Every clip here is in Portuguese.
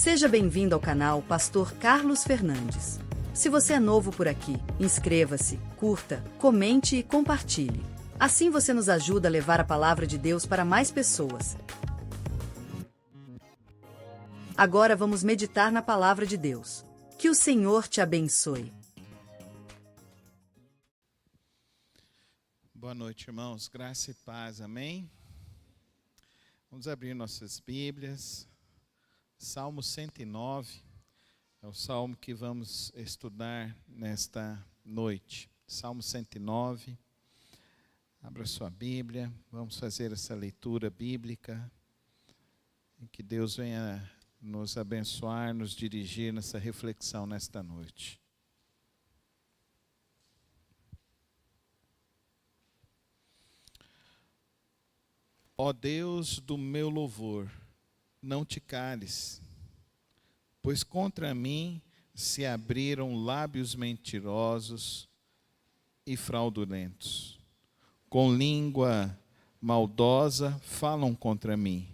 Seja bem-vindo ao canal Pastor Carlos Fernandes. Se você é novo por aqui, inscreva-se, curta, comente e compartilhe. Assim você nos ajuda a levar a palavra de Deus para mais pessoas. Agora vamos meditar na palavra de Deus. Que o Senhor te abençoe. Boa noite, irmãos. Graça e paz, amém? Vamos abrir nossas Bíblias. Salmo 109 é o salmo que vamos estudar nesta noite. Salmo 109. Abra sua Bíblia, vamos fazer essa leitura bíblica. E que Deus venha nos abençoar, nos dirigir nessa reflexão nesta noite. Ó Deus do meu louvor, não te cales, pois contra mim se abriram lábios mentirosos e fraudulentos. Com língua maldosa falam contra mim.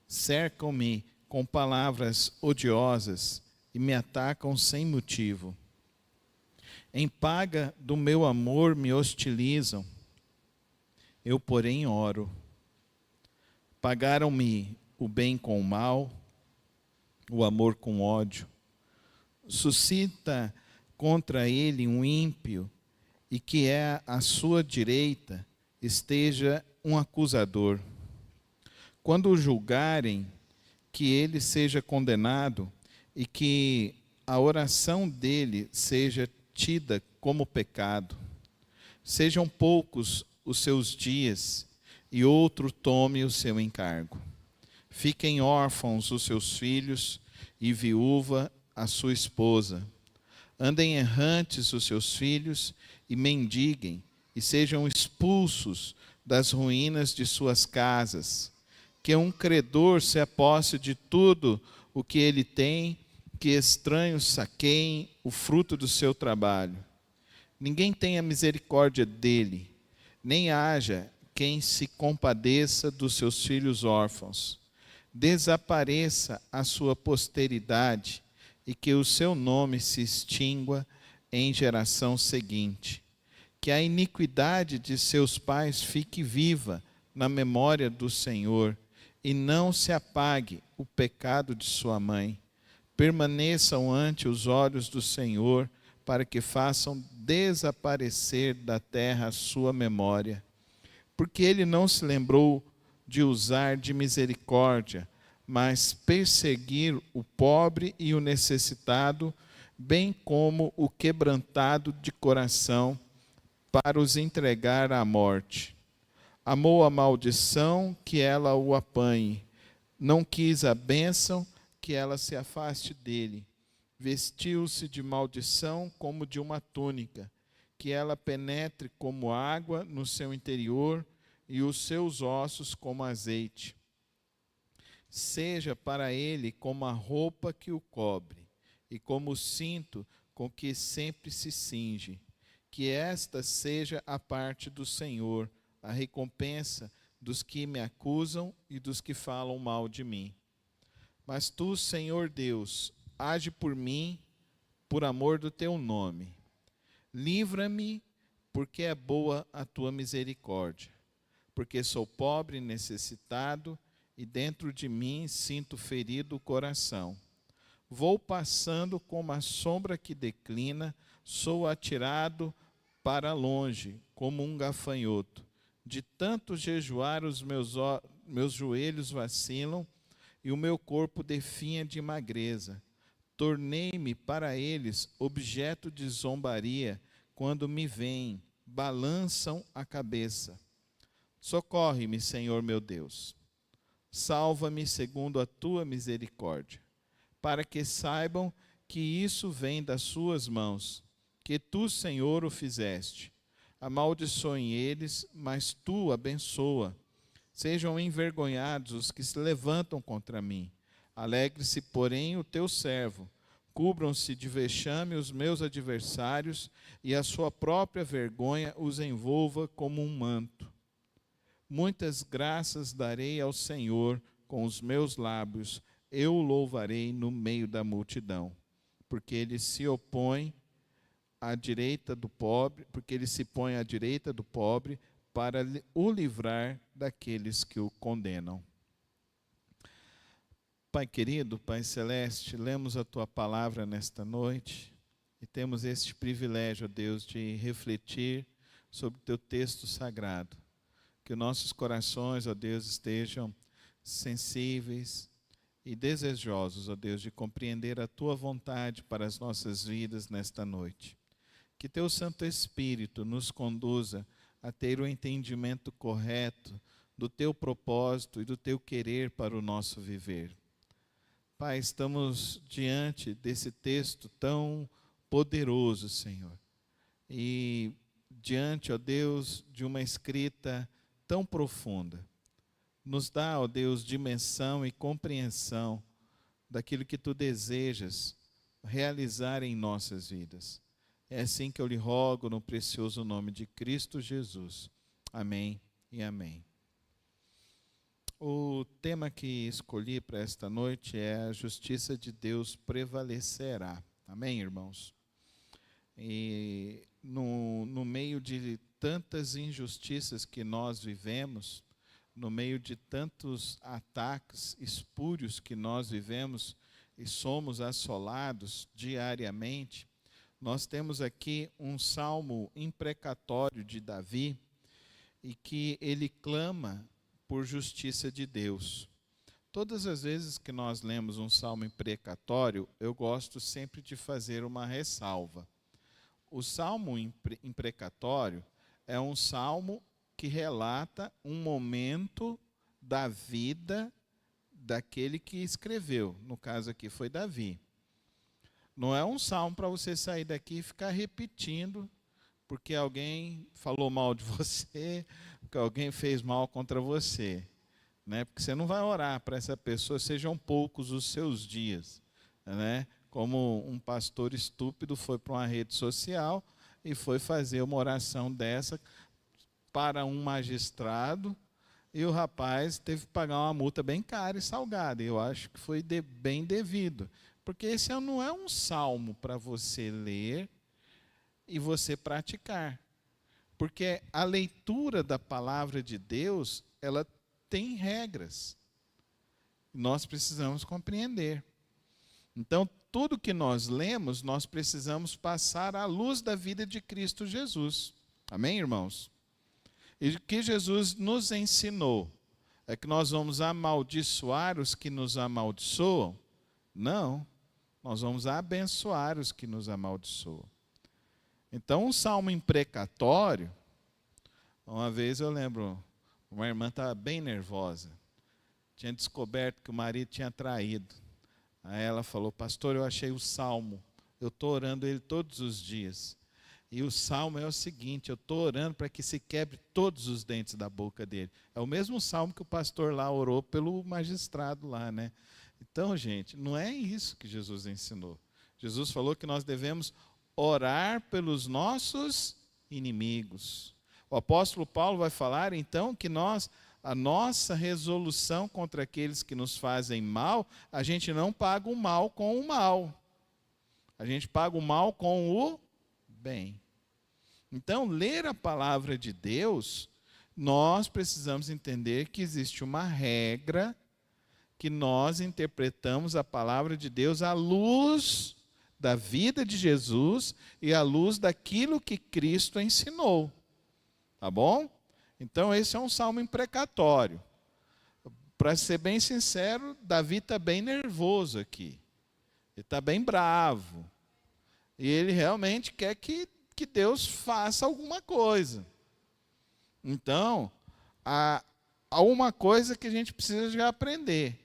Cercam-me com palavras odiosas e me atacam sem motivo. Em paga do meu amor me hostilizam. Eu, porém, oro. Pagaram-me o bem com o mal, o amor com ódio. Suscita contra ele um ímpio, e que é à sua direita esteja um acusador. Quando o julgarem, que ele seja condenado, e que a oração dele seja tida como pecado. Sejam poucos os seus dias, e outro tome o seu encargo. Fiquem órfãos os seus filhos, e viúva a sua esposa. Andem errantes os seus filhos, e mendiguem, e sejam expulsos das ruínas de suas casas. Que um credor se aposse de tudo o que ele tem, que estranhos saqueiem o fruto do seu trabalho. Ninguém tenha misericórdia dele, nem haja quem se compadeça dos seus filhos órfãos. Desapareça a sua posteridade e que o seu nome se extingua em geração seguinte. Que a iniquidade de seus pais fique viva na memória do Senhor e não se apague o pecado de sua mãe. Permaneçam ante os olhos do Senhor para que façam desaparecer da terra a sua memória. Porque ele não se lembrou de usar de misericórdia, mas perseguir o pobre e o necessitado, bem como o quebrantado de coração, para os entregar à morte. Amou a maldição, que ela o apanhe. Não quis a bênção, que ela se afaste dele. Vestiu-se de maldição como de uma túnica, que ela penetre como água no seu interior e os seus ossos como azeite. Seja para ele como a roupa que o cobre e como o cinto com que sempre se cinge. Que esta seja a parte do Senhor, a recompensa dos que me acusam e dos que falam mal de mim. Mas tu, Senhor Deus, age por mim, por amor do teu nome. Livra-me, porque é boa a tua misericórdia. Porque sou pobre e necessitado, e dentro de mim sinto ferido o coração. Vou passando como a sombra que declina, sou atirado para longe, como um gafanhoto. De tanto jejuar, os meus joelhos vacilam, e o meu corpo definha de magreza. Tornei-me para eles objeto de zombaria, quando me veem, balançam a cabeça. Socorre-me, Senhor meu Deus. Salva-me segundo a tua misericórdia, para que saibam que isso vem das suas mãos, que tu, Senhor, o fizeste. Amaldiçoem eles, mas tu abençoa. Sejam envergonhados os que se levantam contra mim. Alegre-se, porém, o teu servo. Cubram-se de vexame os meus adversários, e a sua própria vergonha os envolva como um manto. Muitas graças darei ao Senhor com os meus lábios, eu o louvarei no meio da multidão, porque ele se opõe à direita do pobre, porque ele se põe à direita do pobre para o livrar daqueles que o condenam. Pai querido, Pai celeste, lemos a tua palavra nesta noite e temos este privilégio, ó Deus, de refletir sobre o teu texto sagrado. Que nossos corações, ó Deus, estejam sensíveis e desejosos, ó Deus, de compreender a tua vontade para as nossas vidas nesta noite. Que teu Santo Espírito nos conduza a ter o entendimento correto do teu propósito e do teu querer para o nosso viver. Pai, estamos diante desse texto tão poderoso, Senhor, e diante, ó Deus, de uma escrita tão profunda. Nos dá, ó Deus, dimensão e compreensão daquilo que tu desejas realizar em nossas vidas. É assim que eu lhe rogo no precioso nome de Cristo Jesus. Amém e amém. O tema que escolhi para esta noite é a justiça de Deus prevalecerá. Amém, irmãos? E no meio de tantas injustiças que nós vivemos, no meio de tantos ataques espúrios que nós vivemos e somos assolados diariamente, nós temos aqui um salmo imprecatório de Davi, e que ele clama por justiça de Deus. Todas as vezes que nós lemos um salmo imprecatório, eu gosto sempre de fazer uma ressalva. O salmo imprecatório é um salmo que relata um momento da vida daquele que escreveu. No caso aqui foi Davi. Não é um salmo para você sair daqui e ficar repetindo, porque alguém falou mal de você, porque alguém fez mal contra você. Né? Porque você não vai orar para essa pessoa, sejam poucos os seus dias. Né? Como um pastor estúpido foi para uma rede social e foi fazer uma oração dessa para um magistrado, e o rapaz teve que pagar uma multa bem cara e salgada. Eu acho que foi bem devido. Porque esse não é um salmo para você ler e você praticar. Porque a leitura da palavra de Deus, ela tem regras. Nós precisamos compreender. Então, tudo que nós lemos, nós precisamos passar à luz da vida de Cristo Jesus. Amém, irmãos? E o que Jesus nos ensinou? É que nós vamos amaldiçoar os que nos amaldiçoam? Não. Nós vamos abençoar os que nos amaldiçoam. Então, um salmo imprecatório, uma vez eu lembro, uma irmã estava bem nervosa, tinha descoberto que o marido tinha traído. Aí ela falou: pastor, eu achei o salmo, eu estou orando ele todos os dias. E o salmo é o seguinte: eu estou orando para que se quebre todos os dentes da boca dele. É o mesmo salmo que o pastor lá orou pelo magistrado lá, né? Então, gente, não é isso que Jesus ensinou. Jesus falou que nós devemos orar pelos nossos inimigos. O apóstolo Paulo vai falar, então, que a nossa resolução contra aqueles que nos fazem mal, a gente não paga o mal com o mal. A gente paga o mal com o bem. Então, ler a palavra de Deus, nós precisamos entender que existe uma regra que nós interpretamos a palavra de Deus à luz da vida de Jesus e à luz daquilo que Cristo ensinou. Tá bom? Então, esse é um salmo imprecatório. Para ser bem sincero, Davi está bem nervoso aqui. Ele está bem bravo. E ele realmente quer que Deus faça alguma coisa. Então, há uma coisa que a gente precisa já aprender.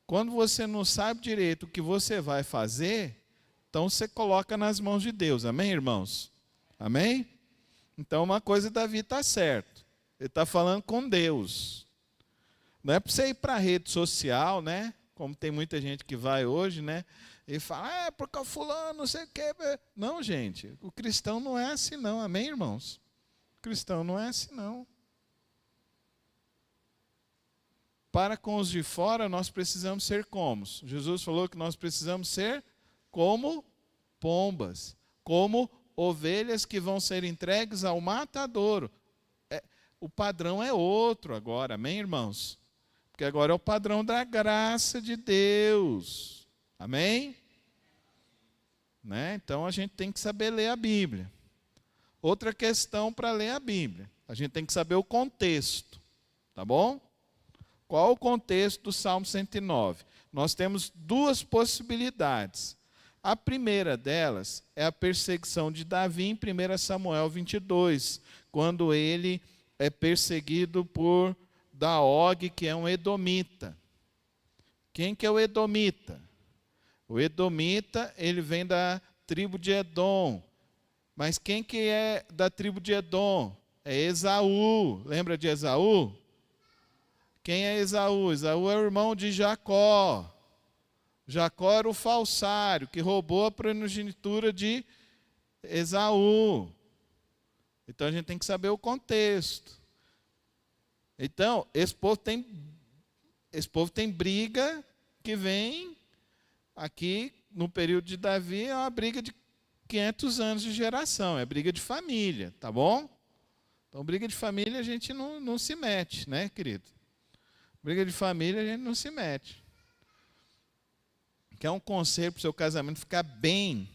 Quando você não sabe direito o que você vai fazer, então você coloca nas mãos de Deus. Amém, irmãos? Amém? Então, uma coisa, Davi está certo. Ele está falando com Deus. Não é para você ir para a rede social, né? Como tem muita gente que vai hoje, né? E fala, porque o fulano, não sei o quê. Não, gente, o cristão não é assim não. Amém, irmãos? O cristão não é assim não. para com os de fora nós precisamos ser como? Jesus falou que nós precisamos ser como pombas, como ovelhas que vão ser entregues ao matadouro. O padrão é outro agora, amém, irmãos? Porque agora é o padrão da graça de Deus, amém? Né? Então a gente tem que saber ler a Bíblia. Outra questão para ler a Bíblia, a gente tem que saber o contexto, tá bom? Qual o contexto do Salmo 109? Nós temos duas possibilidades. A primeira delas é a perseguição de Davi em 1 Samuel 22, quando ele é perseguido por Daog, que é um edomita. Quem que é o edomita? O edomita, ele vem da tribo de Edom. Mas quem que é da tribo de Edom? É Esaú. Lembra de Esaú? Quem é Esaú? Esaú é o irmão de Jacó. Jacó era o falsário, que roubou a primogenitura de Esaú. Então a gente tem que saber o contexto. Então, esse povo tem briga que vem aqui no período de Davi, é uma briga de 500 anos de geração, é briga de família, tá bom? Então, briga de família a gente não se mete, né, querido? Briga de família a gente não se mete. Quer um conselho para o seu casamento ficar bem,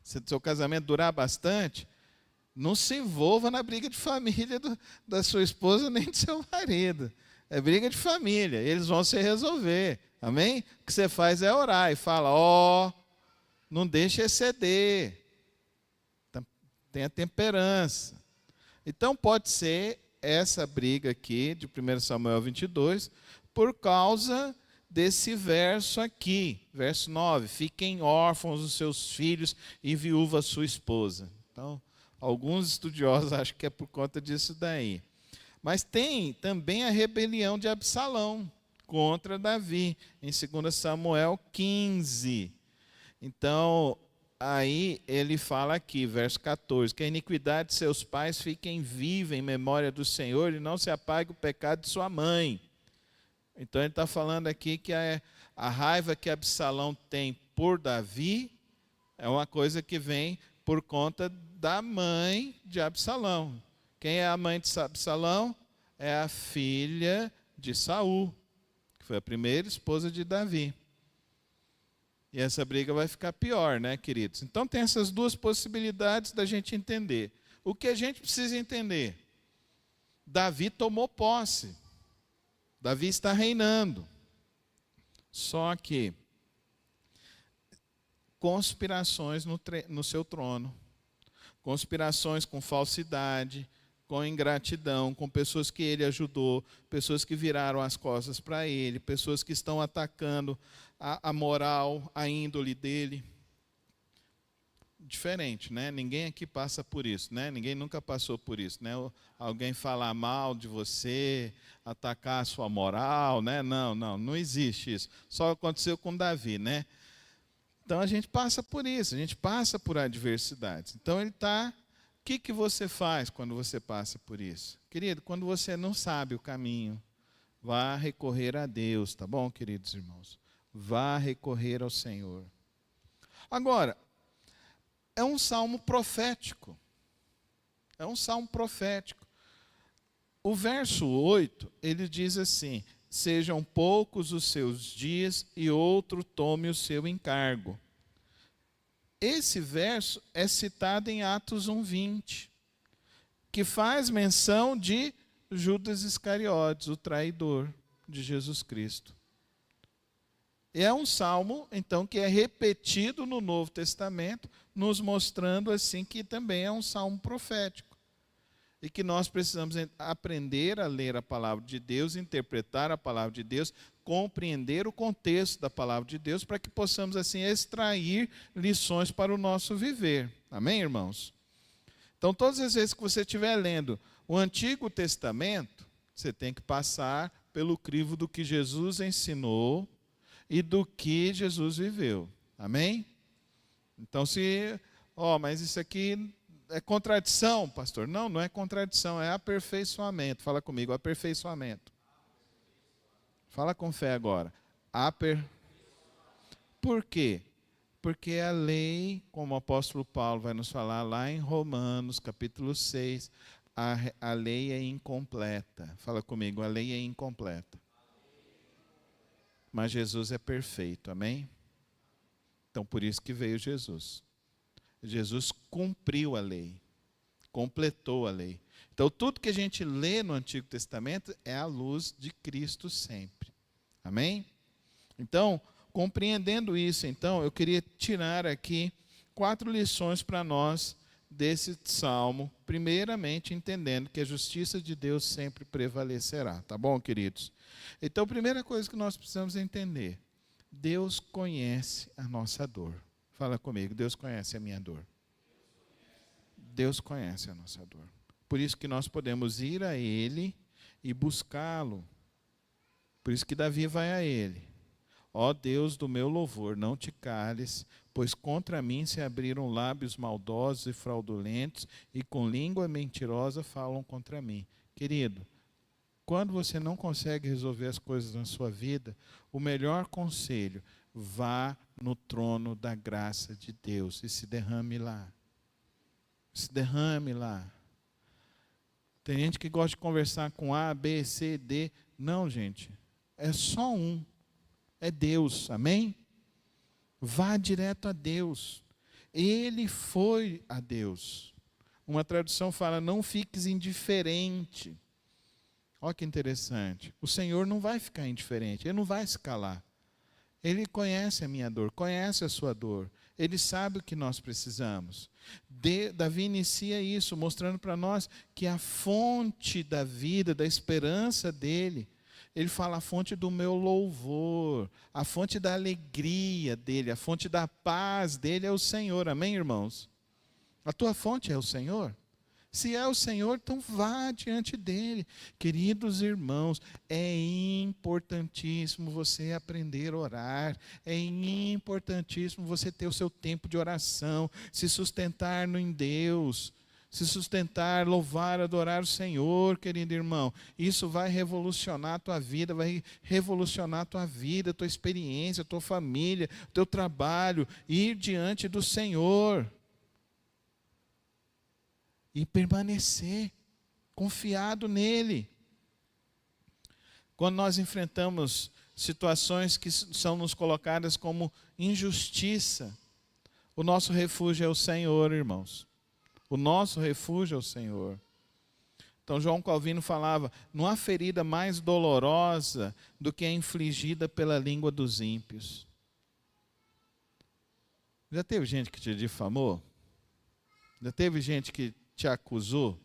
se o seu casamento durar bastante, não se envolva na briga de família da sua esposa nem do seu marido. É briga de família, eles vão se resolver, amém? O que você faz é orar e fala, não deixe exceder, tenha temperança. Então pode ser essa briga aqui de 1 Samuel 22, por causa desse verso aqui, verso 9, fiquem órfãos os seus filhos e viúva a sua esposa. Então, alguns estudiosos acham que é por conta disso daí. Mas tem também a rebelião de Absalão contra Davi, em 2 Samuel 15. Então, aí ele fala aqui, verso 14, que a iniquidade de seus pais fiquem viva em memória do Senhor e não se apague o pecado de sua mãe. Então ele está falando aqui que a raiva que Absalão tem por Davi é uma coisa que vem por conta da mãe de Absalão. Quem é a mãe de Absalão? É a filha de Saul, que foi a primeira esposa de Davi. E essa briga vai ficar pior, né, queridos? Então tem essas duas possibilidades da gente entender. O que a gente precisa entender? Davi tomou posse. Davi está reinando. Só que conspirações no seu trono, conspirações com falsidade, com ingratidão, com pessoas que ele ajudou, pessoas que viraram as costas para ele, pessoas que estão atacando a moral, a índole dele. Diferente, né? Ninguém aqui passa por isso, né? Ninguém nunca passou por isso, né? Alguém falar mal de você, atacar a sua moral, né? Não existe isso. Só aconteceu com Davi, né? Então a gente passa por isso, a gente passa por adversidades. Então ele está. O que você faz quando você passa por isso? Querido, quando você não sabe o caminho, vá recorrer a Deus, tá bom, queridos irmãos? Vá recorrer ao Senhor. Agora, é um salmo profético. É um salmo profético. O verso 8, ele diz assim, sejam poucos os seus dias e outro tome o seu encargo. Esse verso é citado em Atos 1:20, que faz menção de Judas Iscariotes, o traidor de Jesus Cristo. E é um salmo, então, que é repetido no Novo Testamento, nos mostrando assim que também é um salmo profético. E que nós precisamos aprender a ler a palavra de Deus, interpretar a palavra de Deus, compreender o contexto da palavra de Deus, para que possamos assim extrair lições para o nosso viver. Amém, irmãos? Então, todas as vezes que você estiver lendo o Antigo Testamento, você tem que passar pelo crivo do que Jesus ensinou e do que Jesus viveu. Amém? Então, mas isso aqui é contradição, pastor. Não é contradição, é aperfeiçoamento. Fala comigo, aperfeiçoamento. Fala com fé agora. Por quê? Porque a lei, como o apóstolo Paulo vai nos falar lá em Romanos, capítulo 6, a lei é incompleta. Fala comigo, a lei é incompleta. Mas Jesus é perfeito, amém? Então, por isso que veio Jesus. Jesus cumpriu a lei, completou a lei. Então, tudo que a gente lê no Antigo Testamento é à luz de Cristo sempre. Amém? Então, compreendendo isso, então, eu queria tirar aqui 4 lições para nós desse salmo, primeiramente entendendo que a justiça de Deus sempre prevalecerá. Tá bom, queridos? Então, a primeira coisa que nós precisamos entender, Deus conhece a nossa dor. Fala comigo, Deus conhece a minha dor. Deus conhece a nossa dor. Por isso que nós podemos ir a Ele e buscá-lo. Por isso que Davi vai a Ele. Ó Deus do meu louvor, não te cales, pois contra mim se abriram lábios maldosos e fraudulentos, e com língua mentirosa falam contra mim. Querido, quando você não consegue resolver as coisas na sua vida, o melhor conselho, vá no trono da graça de Deus e se derrame lá. Se derrame lá. Tem gente que gosta de conversar com A, B, C, D. Não, gente. É só um. É Deus. Amém? Vá direto a Deus. Ele foi a Deus. Uma tradução fala, não fiques indiferente. Olha que interessante. O Senhor não vai ficar indiferente. Ele não vai se calar. Ele conhece a minha dor, conhece a sua dor. Ele sabe o que nós precisamos. Davi inicia isso, mostrando para nós que a fonte da vida, da esperança dele, ele fala a fonte do meu louvor, a fonte da alegria dele, a fonte da paz dele é o Senhor. Amém, irmãos? A tua fonte é o Senhor? Se é o Senhor, então vá diante dele. Queridos irmãos, é importantíssimo você aprender a orar. É importantíssimo você ter o seu tempo de oração, se sustentar em Deus, se sustentar, louvar, adorar o Senhor, querido irmão. Isso vai revolucionar a tua vida, vai revolucionar a tua vida, a tua experiência, a tua família, o teu trabalho, ir diante do Senhor. E permanecer confiado nele. Quando nós enfrentamos situações que são nos colocadas como injustiça, o nosso refúgio é o Senhor, irmãos. O nosso refúgio é o Senhor. Então João Calvino falava, não há ferida mais dolorosa do que a infligida pela língua dos ímpios. Já teve gente que te difamou? Já teve gente que te acusou?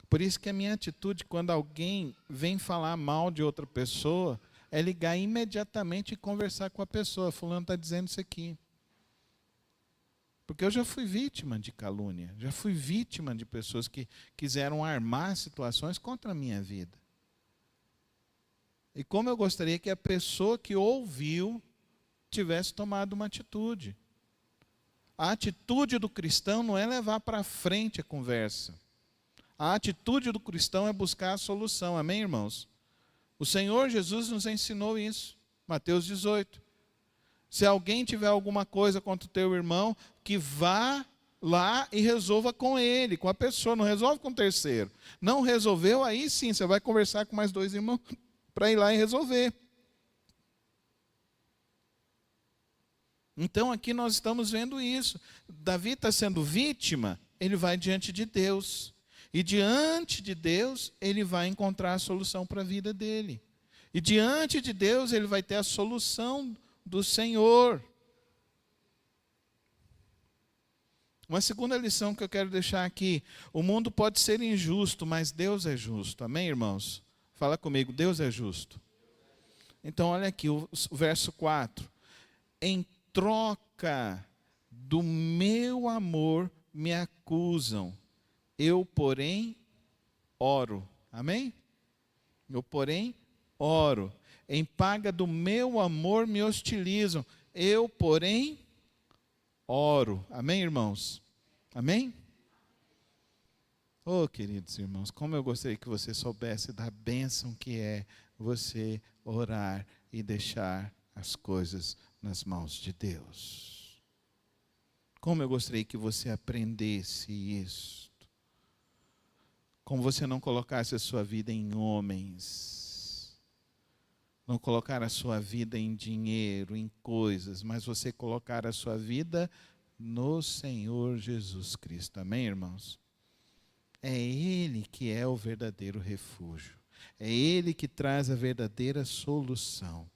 Por isso que a minha atitude quando alguém vem falar mal de outra pessoa é ligar imediatamente e conversar com a pessoa. Fulano está dizendo isso aqui. Porque eu já fui vítima de calúnia, já fui vítima de pessoas que quiseram armar situações contra a minha vida. E como eu gostaria que a pessoa que ouviu tivesse tomado uma atitude. A atitude do cristão não é levar para frente a conversa. A atitude do cristão é buscar a solução. Amém, irmãos? O Senhor Jesus nos ensinou isso. Mateus 18. Se alguém tiver alguma coisa contra o teu irmão, que vá lá e resolva com ele, com a pessoa. Não resolve com o terceiro. Não resolveu, aí sim, você vai conversar com mais 2 irmãos para ir lá e resolver. Então aqui nós estamos vendo isso. Davi está sendo vítima, ele vai diante de Deus. E diante de Deus, ele vai encontrar a solução para a vida dele. E diante de Deus, ele vai ter a solução do Senhor. Uma segunda lição que eu quero deixar aqui. O mundo pode ser injusto, mas Deus é justo. Amém, irmãos? Fala comigo, Deus é justo. Então olha aqui o verso 4. Em troca do meu amor me acusam. Eu, porém, oro. Amém? Eu, porém, oro. Em paga do meu amor me hostilizam. Eu, porém, oro. Amém, irmãos? Amém? Oh, queridos irmãos, como eu gostaria que você soubesse da bênção que é você orar e deixar as coisas nas mãos de Deus. Como eu gostaria que você aprendesse isso. Como você não colocasse a sua vida em homens, não colocar a sua vida em dinheiro, em coisas, mas você colocar a sua vida no Senhor Jesus Cristo. Amém, irmãos? É Ele que é o verdadeiro refúgio. É Ele que traz a verdadeira solução.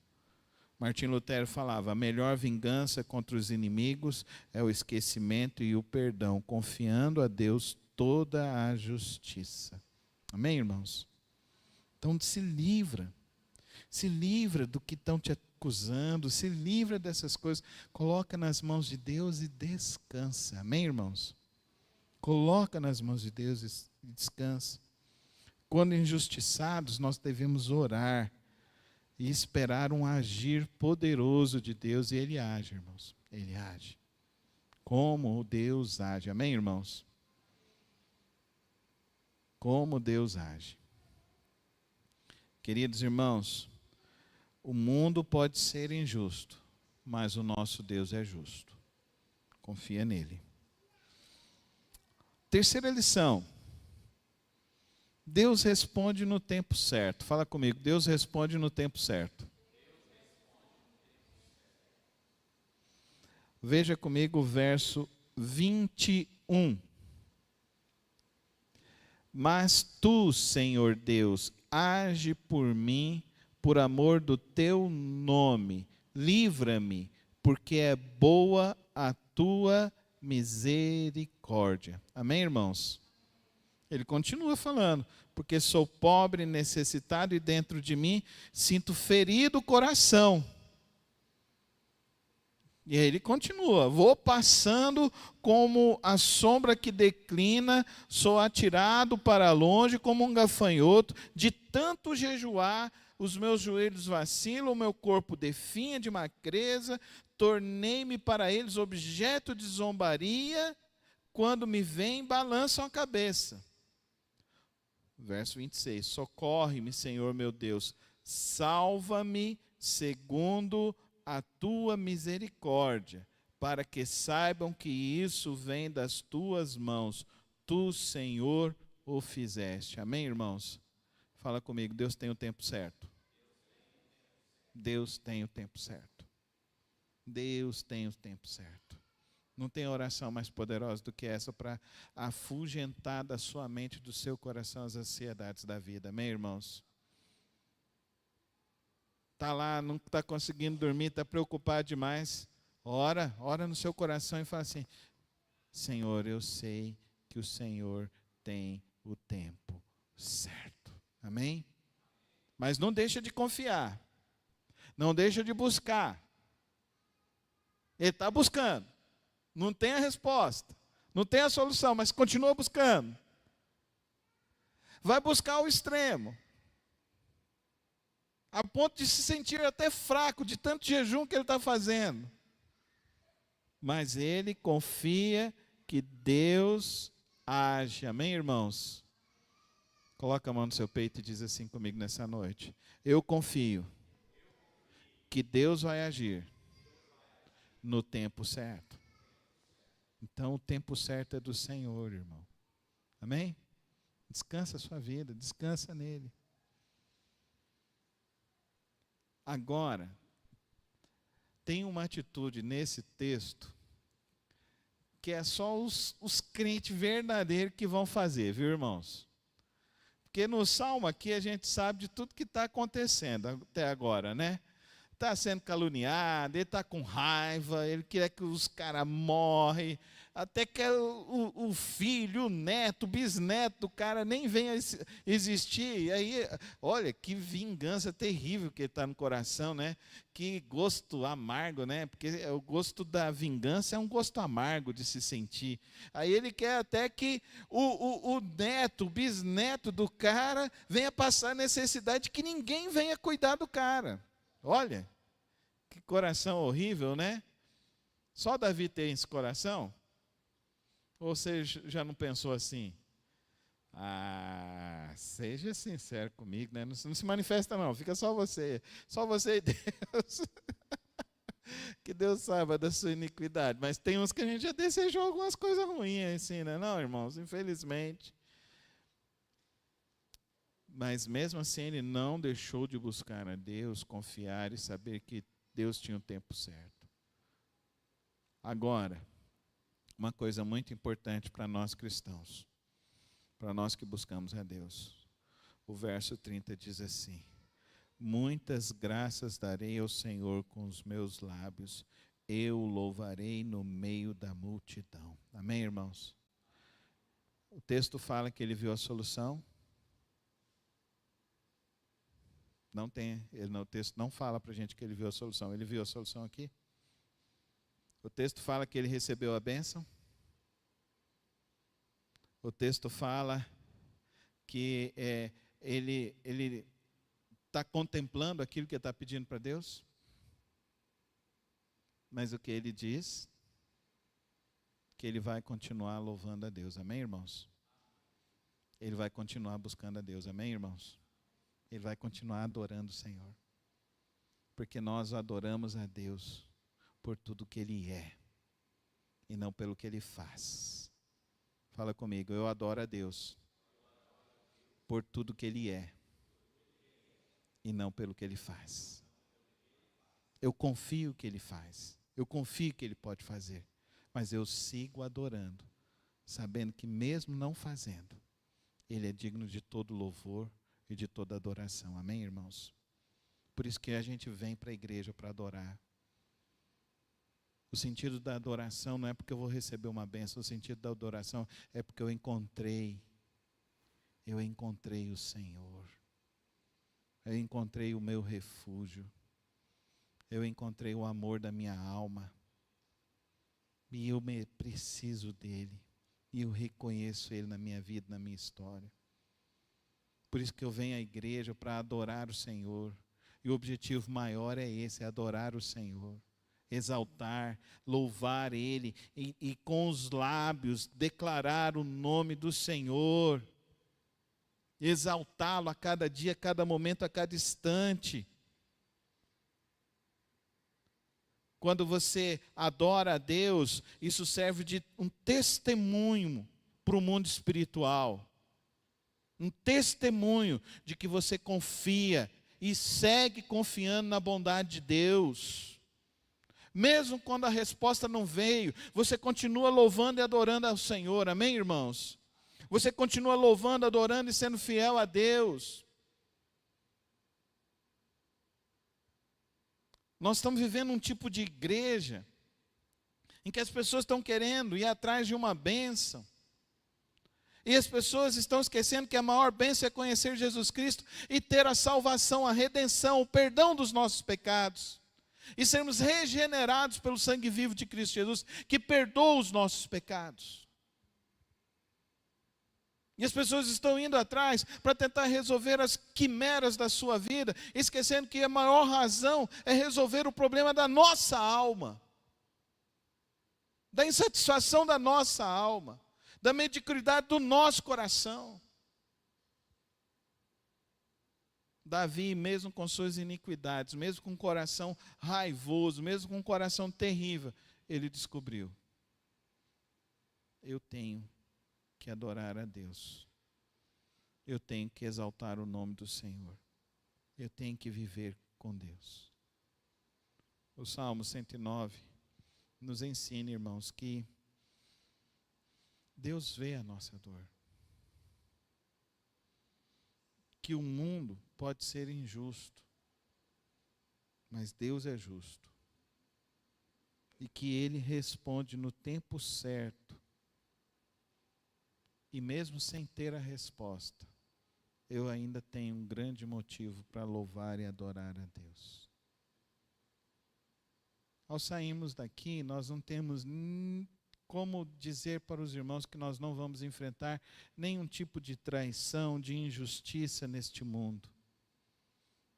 Martim Lutero falava: a melhor vingança contra os inimigos é o esquecimento e o perdão, confiando a Deus toda a justiça. Amém, irmãos? Então se livra do que estão te acusando, se livra dessas coisas, coloca nas mãos de Deus e descansa. Amém, irmãos? Coloca nas mãos de Deus e descansa. Quando injustiçados, nós devemos orar e esperar um agir poderoso de Deus, e Ele age, irmãos. Ele age. Como Deus age. Amém, irmãos? Como Deus age. Queridos irmãos, o mundo pode ser injusto, mas o nosso Deus é justo. Confia nele. Terceira lição. Deus responde no tempo certo. Fala comigo, Deus responde no tempo certo. Veja comigo o verso 21. Mas tu, Senhor Deus, age por mim, por amor do teu nome. Livra-me, porque é boa a tua misericórdia. Amém, irmãos? Ele continua falando, porque sou pobre, necessitado e dentro de mim sinto ferido o coração. E aí ele continua, vou passando como a sombra que declina, sou atirado para longe como um gafanhoto, de tanto jejuar, os meus joelhos vacilam, o meu corpo definha de magreza, tornei-me para eles objeto de zombaria, quando me veem balançam a cabeça. Verso 26, socorre-me, Senhor meu Deus, salva-me segundo a tua misericórdia, para que saibam que isso vem das tuas mãos. Tu, Senhor, o fizeste. Amém, irmãos? Fala comigo, Deus tem o tempo certo. Deus tem o tempo certo. Deus tem o tempo certo. Não tem oração mais poderosa do que essa para afugentar da sua mente, do seu coração, as ansiedades da vida. Amém, irmãos? Está lá, não está conseguindo dormir, está preocupado demais. Ora no seu coração e fala assim: Senhor, eu sei que o Senhor tem o tempo certo. Amém? Mas não deixa de confiar. Não deixa de buscar. Ele está buscando. Não tem a resposta. Não tem a solução, mas continua buscando. Vai buscar o extremo. A ponto de se sentir até fraco de tanto jejum que ele está fazendo. Mas ele confia que Deus age. Amém, irmãos? Coloca a mão no seu peito e diz assim comigo nessa noite: eu confio que Deus vai agir no tempo certo. Então o tempo certo é do Senhor, irmão. Amém? Descansa a sua vida, descansa nele. Agora, tem uma atitude nesse texto que é só os crentes verdadeiros que vão fazer, viu, irmãos? Porque no Salmo aqui a gente sabe de tudo que está acontecendo até agora, né? Está sendo caluniado, ele está com raiva, ele quer que os caras morrem, até que o filho, o neto, o bisneto do cara nem venha existir. E aí, olha, que vingança terrível que está no coração, né? Que gosto amargo, né? Porque o gosto da vingança é um gosto amargo de se sentir. Aí ele quer até que o neto, o bisneto do cara venha passar necessidade, que ninguém venha cuidar do cara. Olha, que coração horrível, né? Só Davi tem esse coração? Ou você já não pensou assim? Ah, seja sincero comigo, né? Não se manifesta não, fica só você e Deus. Que Deus saiba da sua iniquidade. Mas tem uns que a gente já desejou algumas coisas ruins, assim, né? Não, irmãos, infelizmente. Mas mesmo assim ele não deixou de buscar a Deus, confiar e saber que Deus tinha o tempo certo. Agora, uma coisa muito importante para nós cristãos, para nós que buscamos a Deus. O verso 30 diz assim: muitas graças darei ao Senhor com os meus lábios, eu o louvarei no meio da multidão. Amém, irmãos? O texto fala que ele viu a solução. Não tem, o texto não fala para a gente que ele viu a solução. Ele viu a solução aqui? O texto fala que ele recebeu a bênção. O texto fala que ele está contemplando aquilo que ele está pedindo para Deus. Mas o que ele diz? Que ele vai continuar louvando a Deus. Amém, irmãos? Ele vai continuar buscando a Deus. Amém, irmãos? Ele vai continuar adorando o Senhor. Porque nós adoramos a Deus por tudo que Ele é. E não pelo que Ele faz. Fala comigo, eu adoro a Deus por tudo que Ele é. E não pelo que Ele faz. Eu confio que Ele faz. Eu confio que Ele pode fazer. Mas eu sigo adorando. Sabendo que mesmo não fazendo, Ele é digno de todo louvor e de toda adoração. Amém, irmãos? Por isso que a gente vem para a igreja para adorar. O sentido da adoração não é porque eu vou receber uma bênção. O sentido da adoração é porque eu encontrei o Senhor. Eu encontrei o meu refúgio. Eu encontrei o amor da minha alma. E eu preciso dele. E eu reconheço ele na minha vida, na minha história. Por isso que eu venho à igreja para adorar o Senhor. E o objetivo maior é esse, é adorar o Senhor. Exaltar, louvar Ele. E com os lábios declarar o nome do Senhor. Exaltá-lo a cada dia, a cada momento, a cada instante. Quando você adora a Deus, isso serve de um testemunho para o mundo espiritual. Um testemunho de que você confia e segue confiando na bondade de Deus. Mesmo quando a resposta não veio, você continua louvando e adorando ao Senhor. Amém, irmãos? Você continua louvando, adorando e sendo fiel a Deus. Nós estamos vivendo um tipo de igreja em que as pessoas estão querendo ir atrás de uma bênção. E as pessoas estão esquecendo que a maior bênção é conhecer Jesus Cristo e ter a salvação, a redenção, o perdão dos nossos pecados. E sermos regenerados pelo sangue vivo de Cristo Jesus, que perdoa os nossos pecados. E as pessoas estão indo atrás para tentar resolver as quimeras da sua vida, esquecendo que a maior razão é resolver o problema da nossa alma. Da insatisfação da nossa alma. Da mediocridade do nosso coração. Davi, mesmo com suas iniquidades, mesmo com um coração raivoso, mesmo com um coração terrível, ele descobriu: eu tenho que adorar a Deus. Eu tenho que exaltar o nome do Senhor. Eu tenho que viver com Deus. O Salmo 109 nos ensina, irmãos, que Deus vê a nossa dor. Que o mundo pode ser injusto, mas Deus é justo. E que Ele responde no tempo certo. E mesmo sem ter a resposta, eu ainda tenho um grande motivo para louvar e adorar a Deus. Ao sairmos daqui, nós não temos como dizer para os irmãos que nós não vamos enfrentar nenhum tipo de traição, de injustiça neste mundo.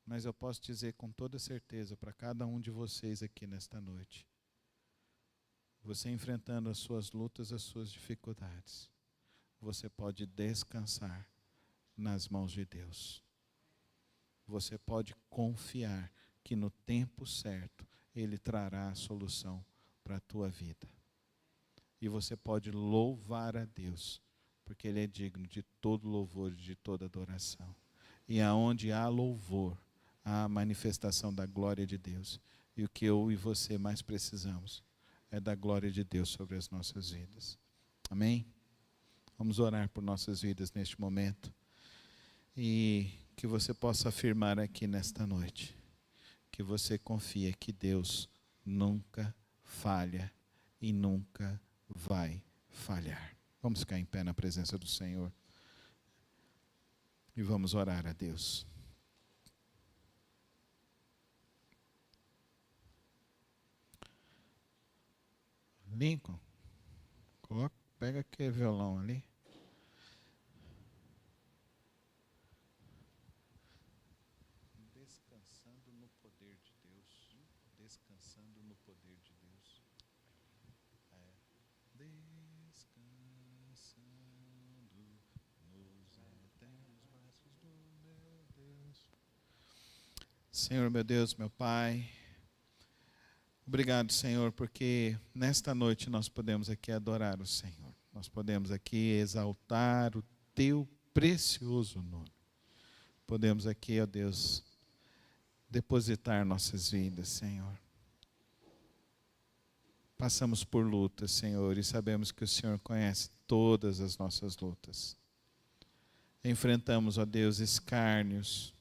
Mas eu posso dizer com toda certeza para cada um de vocês aqui nesta noite: você enfrentando as suas lutas, as suas dificuldades, você pode descansar nas mãos de Deus. Você pode confiar que no tempo certo Ele trará a solução para a tua vida. E você pode louvar a Deus, porque Ele é digno de todo louvor e de toda adoração. E aonde há louvor, há a manifestação da glória de Deus. E o que eu e você mais precisamos é da glória de Deus sobre as nossas vidas. Amém? Vamos orar por nossas vidas neste momento. E que você possa afirmar aqui nesta noite, que você confia que Deus nunca falha e nunca vai falhar. Vamos ficar em pé na presença do Senhor e vamos orar a Deus. Lincoln, pega aquele violão ali. Descansando no poder de Deus. Descansando no poder de Deus. Descansando nos eternos braços do meu Deus. Senhor, meu Deus, meu Pai. Obrigado, Senhor, porque nesta noite nós podemos aqui adorar o Senhor. Nós podemos aqui exaltar o Teu precioso nome. Podemos aqui, ó Deus, depositar nossas vidas, Senhor. Passamos por lutas, Senhor, e sabemos que o Senhor conhece todas as nossas lutas. Enfrentamos, ó Deus, escárnios.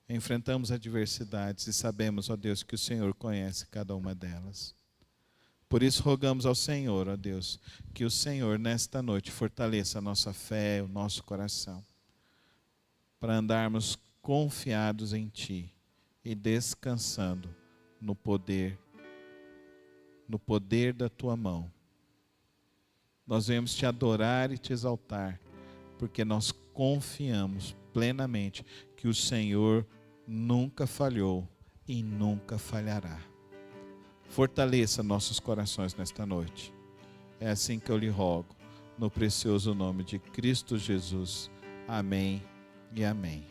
Enfrentamos adversidades e sabemos, ó Deus, que o Senhor conhece cada uma delas. Por isso rogamos ao Senhor, ó Deus, que o Senhor nesta noite fortaleça a nossa fé, o nosso coração, para andarmos confiados em Ti e descansando no poder da Tua mão. Nós viemos Te adorar e Te exaltar, porque nós confiamos plenamente que o Senhor nunca falhou e nunca falhará. Fortaleça nossos corações nesta noite. É assim que eu lhe rogo, no precioso nome de Cristo Jesus. Amém e amém.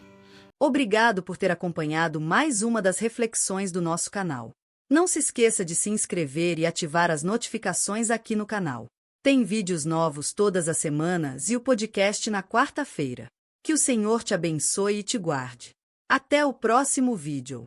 Obrigado por ter acompanhado mais uma das reflexões do nosso canal. Não se esqueça de se inscrever e ativar as notificações aqui no canal. Tem vídeos novos todas as semanas e o podcast na quarta-feira. Que o Senhor te abençoe e te guarde. Até o próximo vídeo.